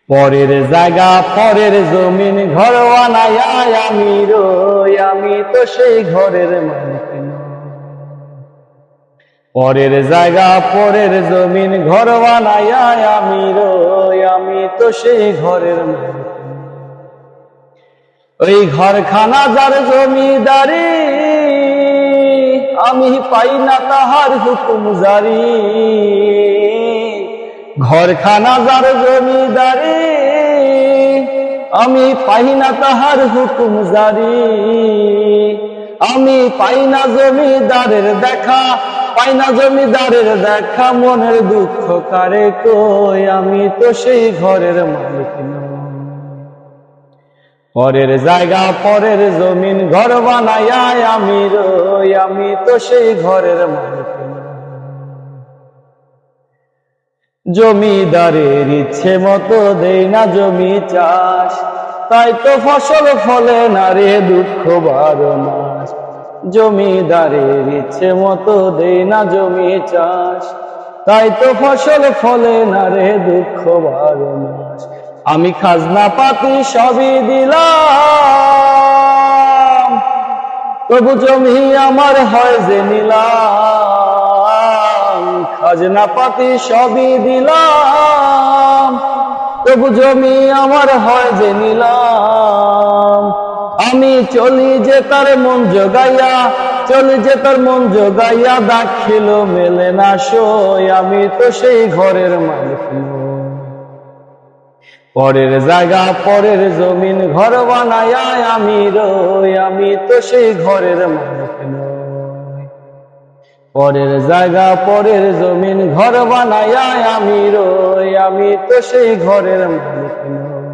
পরের জায়গা পরের জমিন ঘর বানায়া আমি রই, আমি তো সেই ঘরের মালিক নই। পরের জায়গা পরের জমিন ঘর বানায়া আমি রই, আমি তো সেই ঘরের মালিক নই। ওই ঘরখানা যার জমিদারি, আমি পাই না তাহার হুকুম জারি। ঘরখানা যার জমিদারি, আমি পাই না তাহার হুকুম জারি। আমি পাই না জমিদারের দেখা, পাই না জমিদারের দেখা, মনের দুঃখ কারে কই, আমি তো সেই ঘরের মালিক নই। পরের জায়গা পরের জমিন ঘর বানায়া আমি রই, আমি তো সেই ঘরের মালিক নই। জমিদারের ইচ্ছে মতো দেই না জমি চাষ, তাই তো ফসল ফলে না রে দুঃখ 12 মাস। জমিদারের ইচ্ছে মতো দেই না জমি চাষ, তাই তো ফসল ফলে না রে দুঃখ 12 মাস। আমি খাজনা পাতি সবই দিলাম, তবু জমি আমার হয় যে নিলাম। খাজনা পাতি সবই দিলাম, তবু জমি আমার হয় যে নিলাম। আমি চলি যে তার মন জোগাইয়া, চলি যে তার মন জোগাইয়া, দাখিল মেলে না সই, আমি তো সেই ঘরের মালিক নই। পরের জায়গা পরের জমিন ঘর বানায়া আমি রই, আমি তো সেই ঘরের মালিক নই। পরের জায়গা পরের জমিন ঘর বানায়া আমি রই, আমি তো সেই ঘরের মালিক নই।